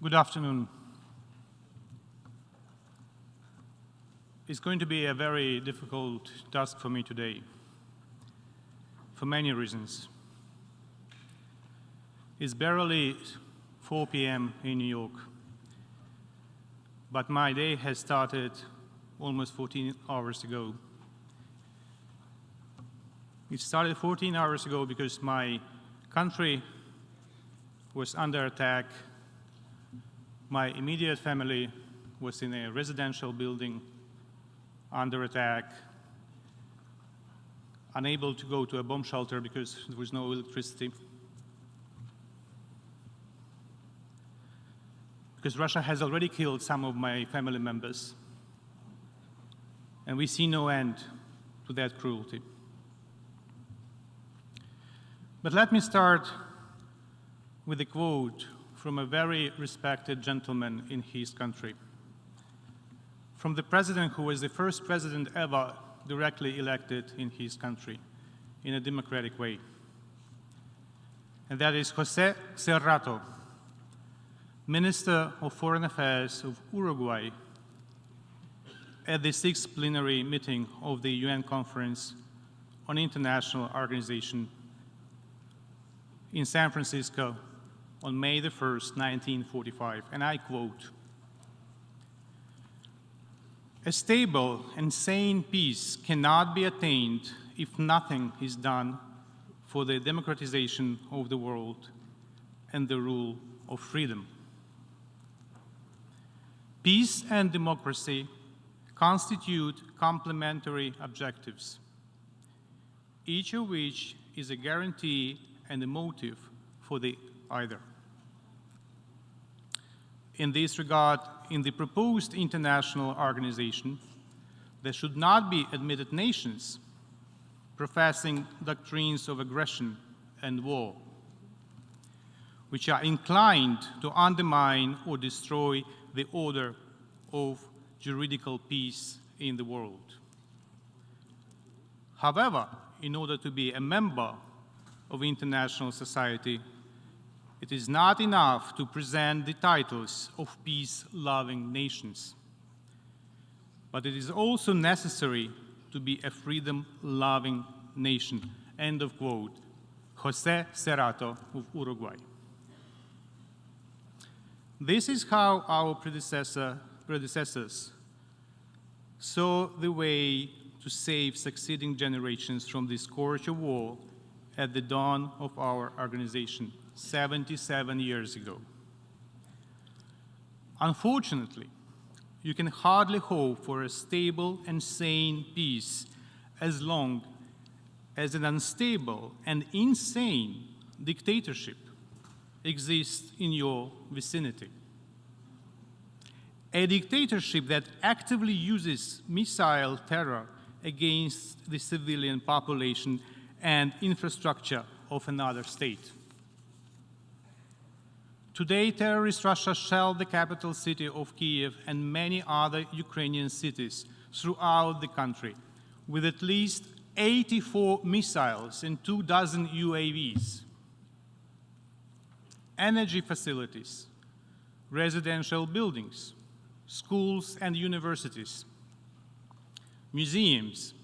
Good afternoon. It's going to be a very difficult task for me today, for many reasons. It's barely 4 p.m. in New York, but my day has started almost 14 hours ago. It started 14 hours ago because my country was under attack. My immediate family was in a residential building under attack, unable to go to a bomb shelter because there was no electricity. Because Russia has already killed some of my family members, and we see no end to that cruelty. But let me start with a quote from a very respected gentleman in his country, from the president who was the first president ever directly elected in his country in a democratic way. And that is José Serrato, Minister of Foreign Affairs of Uruguay, at the 6th plenary meeting of the UN Conference on International Organization in San Francisco on May the 1st, 1945, and I quote, "A stable and sane peace cannot be attained if nothing is done for the democratization of the world and the rule of freedom." Peace and democracy constitute complementary objectives, each of which is a guarantee and a motive for the either. In this regard, in the proposed international organization, there should not be admitted nations professing doctrines of aggression and war, which are inclined to undermine or destroy the order of juridical peace in the world. However, in order to be a member of international society, it is not enough to present the titles of peace-loving nations, but it is also necessary to be a freedom-loving nation. End of quote. José Serrato of Uruguay. This is how our predecessors saw the way to save succeeding generations from the scourge of war at the dawn of our organization 77 years ago. Unfortunately, you can hardly hope for a stable and sane peace as long as an unstable and insane dictatorship exists in your vicinity. A dictatorship that actively uses missile terror against the civilian population and infrastructure of another state. Today, terrorist Russia shelled the capital city of Kiev and many other Ukrainian cities throughout the country with at least 84 missiles and 24 UAVs. Energy facilities, residential buildings, schools and universities, museums,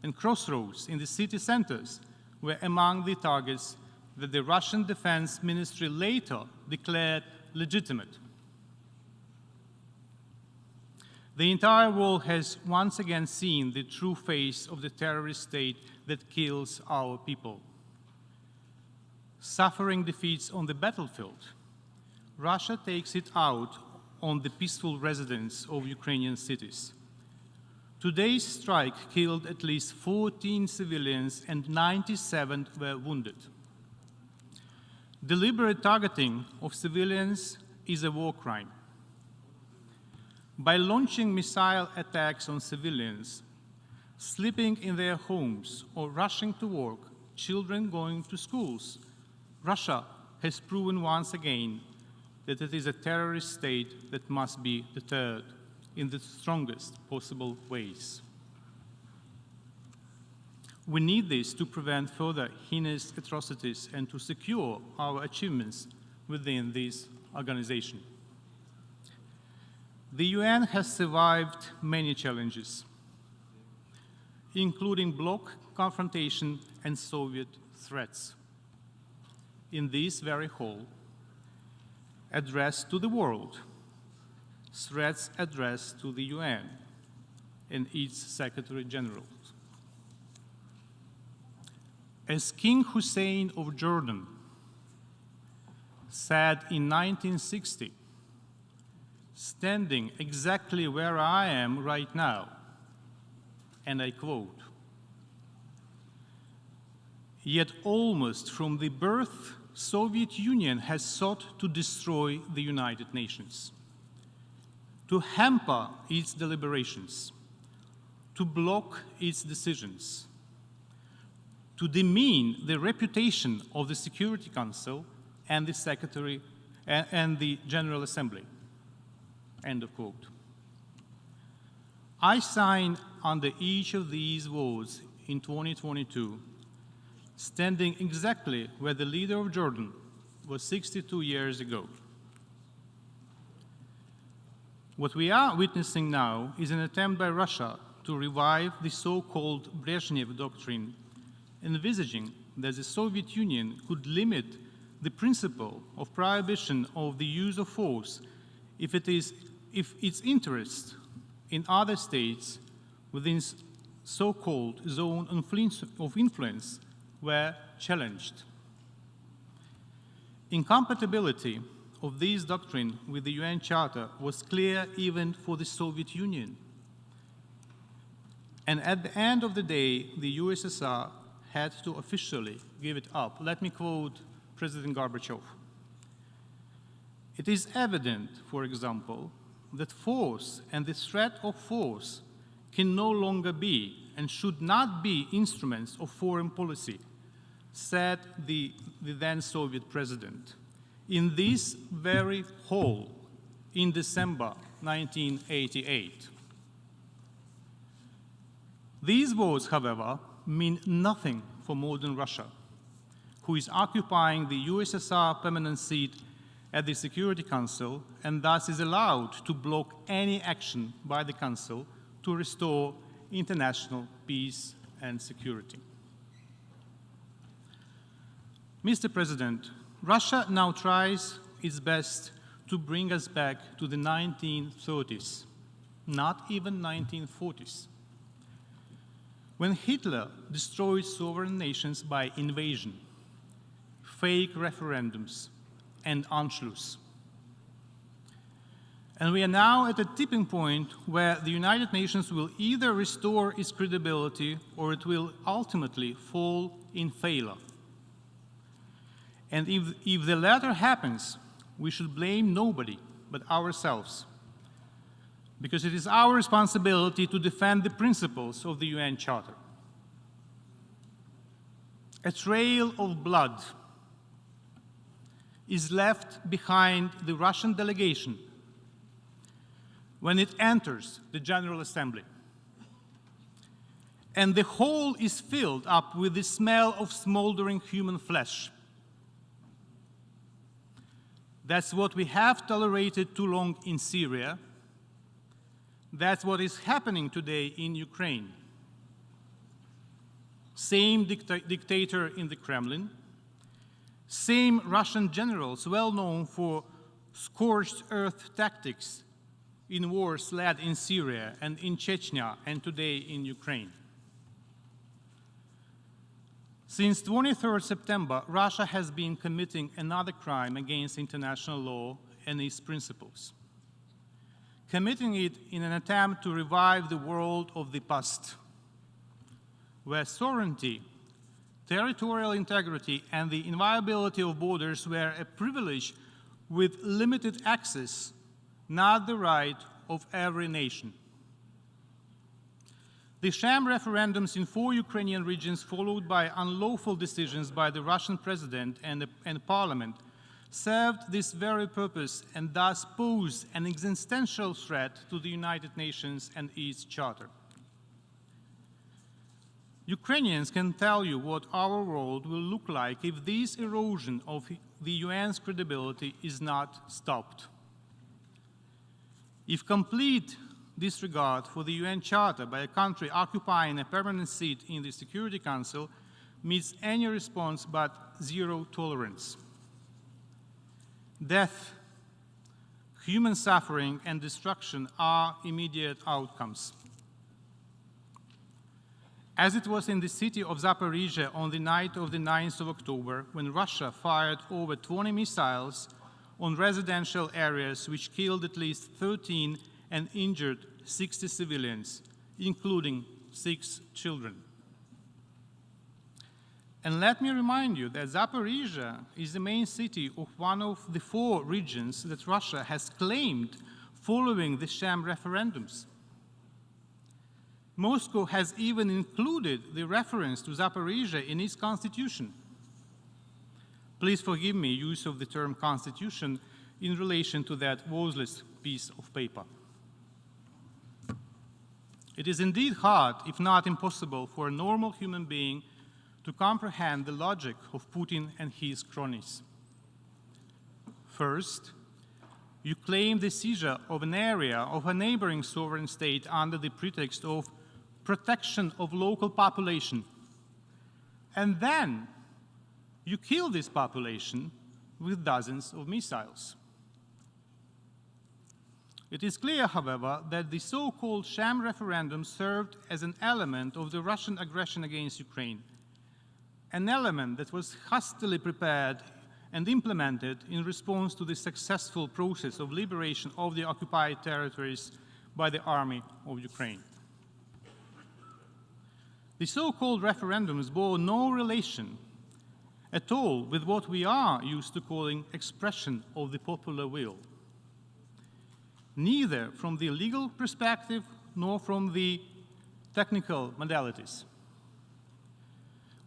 and crossroads in the city centers were among the targets that the Russian Defense Ministry later declared legitimate. The entire world has once again seen the true face of the terrorist state that kills our people. Suffering defeats on the battlefield, Russia takes it out on the peaceful residents of Ukrainian cities. Today's strike killed at least 14 civilians and 97 were wounded. Deliberate targeting of civilians is a war crime. By launching missile attacks on civilians, sleeping in their homes or rushing to work, children going to schools, Russia has proven once again that it is a terrorist state that must be deterred in the strongest possible ways. We need this to prevent further heinous atrocities and to secure our achievements within this organization. The UN has survived many challenges, including bloc confrontation and Soviet threats. In this very hall, addressed to the world, threats addressed to the UN and its Secretary General. As King Hussein of Jordan said in 1960, standing exactly where I am right now, and I quote, "Yet almost from the birth, Soviet Union has sought to destroy the United Nations, to hamper its deliberations, to block its decisions, to demean the reputation of the Security Council and the Secretary and the General Assembly." End of quote. I sign under each of these words in 2022, standing exactly where the leader of Jordan was 62 years ago. What we are witnessing now is an attempt by Russia to revive the so-called Brezhnev doctrine, envisaging that the Soviet Union could limit the principle of prohibition of the use of force if its interests in other states within so-called zone of influence were challenged. Incompatibility of this doctrine with the UN Charter was clear even for the Soviet Union. And at the end of the day, the USSR had to officially give it up. Let me quote President Gorbachev. "It is evident, for example, that force and the threat of force can no longer be and should not be instruments of foreign policy," said the then Soviet president in this very hall in December 1988. These words, however, mean nothing for modern Russia, who is occupying the USSR permanent seat at the Security Council and thus is allowed to block any action by the Council to restore international peace and security. Mr. President, Russia now tries its best to bring us back to the 1930s, not even 1940s, when Hitler destroyed sovereign nations by invasion, fake referendums, and Anschluss. And we are now at a tipping point where the United Nations will either restore its credibility or it will ultimately fall in failure. And if the latter happens, we should blame nobody but ourselves, because it is our responsibility to defend the principles of the UN Charter. A trail of blood is left behind the Russian delegation when it enters the General Assembly. And the hall is filled up with the smell of smoldering human flesh. That's what we have tolerated too long in Syria. That's what is happening today in Ukraine. Same dictator in the Kremlin, same Russian generals well known for scorched earth tactics in wars led in Syria and in Chechnya and today in Ukraine. Since 23rd September, Russia has been committing another crime against international law and its principles, committing it in an attempt to revive the world of the past, where sovereignty, territorial integrity, and the inviolability of borders were a privilege with limited access, not the right of every nation. The sham referendums in 4 Ukrainian regions, followed by unlawful decisions by the Russian president and parliament, served this very purpose and thus posed an existential threat to the United Nations and its charter. Ukrainians can tell you what our world will look like if this erosion of the UN's credibility is not stopped. If complete disregard for the UN Charter by a country occupying a permanent seat in the Security Council meets any response but zero tolerance. Death, human suffering, and destruction are immediate outcomes. As it was in the city of Zaporizhia on the night of the 9th of October, when Russia fired over 20 missiles on residential areas which killed at least 13 and injured 60 civilians, including 6 children. And let me remind you that Zaporizhia is the main city of one of the 4 regions that Russia has claimed following the sham referendums. Moscow has even included the reference to Zaporizhia in its constitution. Please forgive me use of the term constitution in relation to that worthless piece of paper. It is indeed hard, if not impossible, for a normal human being to comprehend the logic of Putin and his cronies. First, you claim the seizure of an area of a neighboring sovereign state under the pretext of protection of local population. And then you kill this population with dozens of missiles. It is clear, however, that the so-called sham referendum served as an element of the Russian aggression against Ukraine, an element that was hastily prepared and implemented in response to the successful process of liberation of the occupied territories by the army of Ukraine. The so-called referendums bore no relation at all with what we are used to calling expression of the popular will, neither from the legal perspective nor from the technical modalities.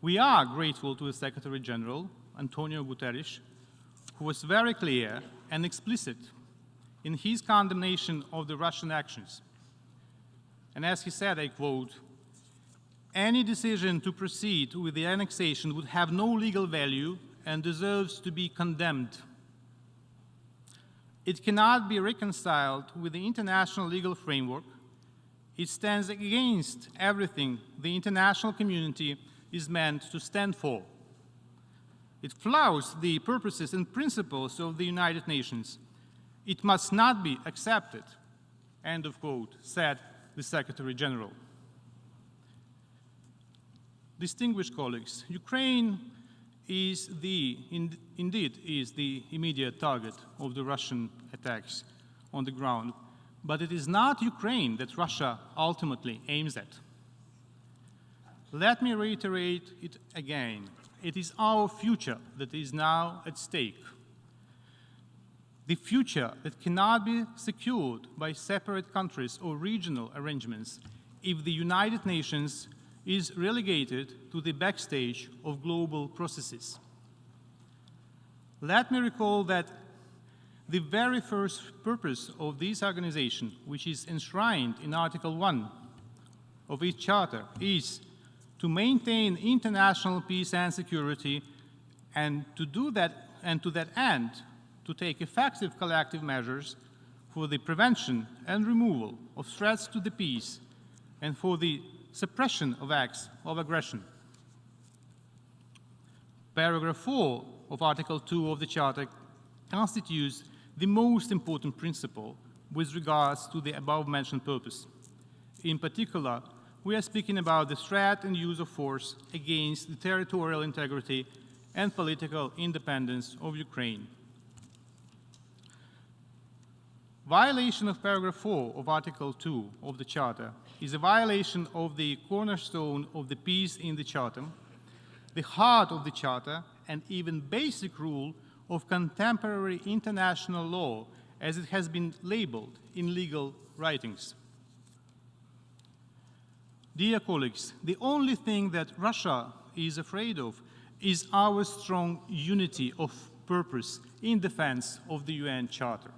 We are grateful to the Secretary General, Antonio Guterres, who was very clear and explicit in his condemnation of the Russian actions. And as he said, I quote, "Any decision to proceed with the annexation would have no legal value and deserves to be condemned. It cannot be reconciled with the international legal framework. It stands against everything the international community is meant to stand for. It flouts the purposes and principles of the United Nations. It must not be accepted," end of quote, said the Secretary General. Distinguished colleagues, Ukraine is indeed the immediate target of the Russian attacks on the ground, but it is not Ukraine that Russia ultimately aims at. Let me reiterate it again. It is our future that is now at stake. The future that cannot be secured by separate countries or regional arrangements if the United Nations is relegated to the backstage of global processes. Let me recall that the very first purpose of this organization, which is enshrined in Article 1 of its charter, is to maintain international peace and security, and to that end, to take effective collective measures for the prevention and removal of threats to the peace and for the suppression of acts of aggression. Paragraph 4 of Article 2 of the Charter constitutes the most important principle with regards to the above-mentioned purpose. In particular, we are speaking about the threat and use of force against the territorial integrity and political independence of Ukraine. Violation of paragraph 4 of Article 2 of the Charter is a violation of the cornerstone of the peace in the Charter, the heart of the Charter, and even basic rule of contemporary international law, as it has been labeled in legal writings. Dear colleagues, the only thing that Russia is afraid of is our strong unity of purpose in defense of the UN Charter,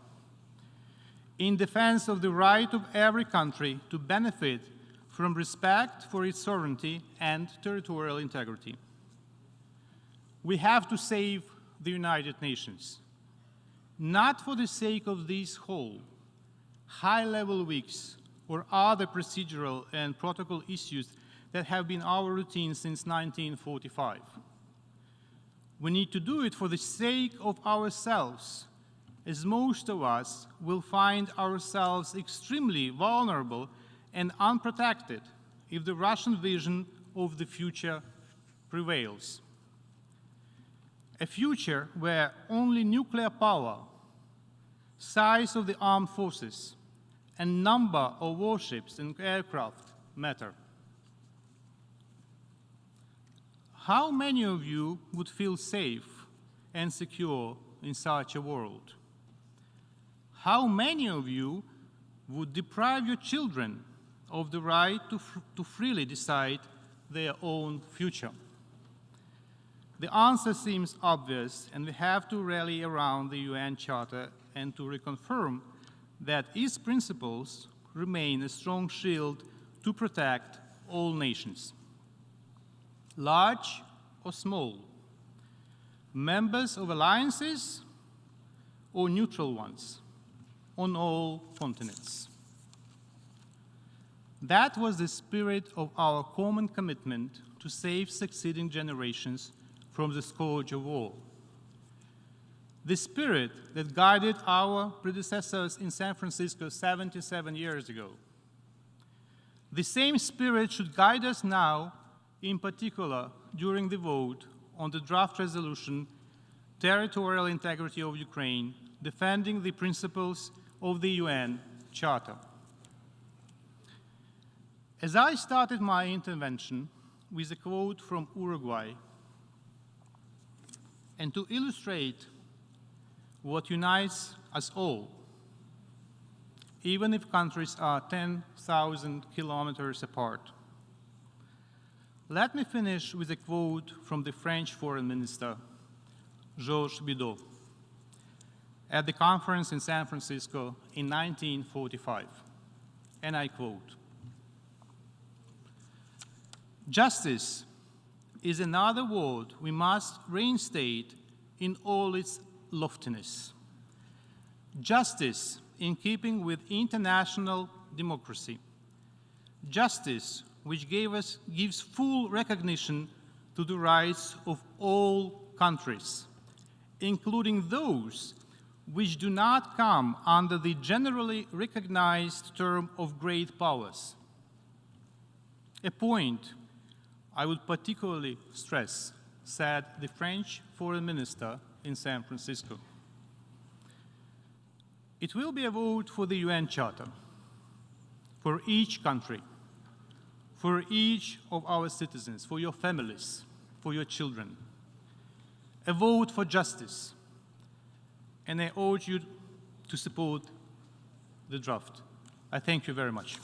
in defense of the right of every country to benefit from respect for its sovereignty and territorial integrity. We have to save the United Nations, not for the sake of this whole, high-level weeks, or other procedural and protocol issues that have been our routine since 1945. We need to do it for the sake of ourselves, as most of us will find ourselves extremely vulnerable and unprotected if the Russian vision of the future prevails. A future where only nuclear power, size of the armed forces, and number of warships and aircraft matter. How many of you would feel safe and secure in such a world? How many of you would deprive your children of the right to freely decide their own future? The answer seems obvious, and we have to rally around the UN Charter and to reconfirm that its principles remain a strong shield to protect all nations, large or small, members of alliances or neutral ones, on all continents. That was the spirit of our common commitment to save succeeding generations from the scourge of war. The spirit that guided our predecessors in San Francisco 77 years ago. The same spirit should guide us now, in particular during the vote on the draft resolution, Territorial Integrity of Ukraine, defending the principles of the UN Charter. As I started my intervention with a quote from Uruguay, and to illustrate what unites us all, even if countries are 10,000 kilometers apart. Let me finish with a quote from the French Foreign Minister, Georges Bidault, at the conference in San Francisco in 1945, and I quote, "Justice is another word we must reinstate in all its loftiness. Justice in keeping with international democracy. Justice which gives full recognition to the rights of all countries, including those which do not come under the generally recognized term of great powers. A point I would particularly stress," said the French Foreign Minister in San Francisco. It will be a vote for the UN Charter, for each country, for each of our citizens, for your families, for your children. A vote for justice, and I urge you to support the draft. I thank you very much.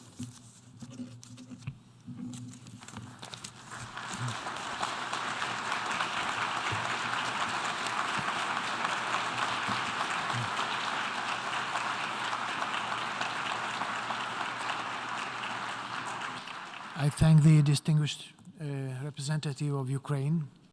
I thank the distinguished representative of Ukraine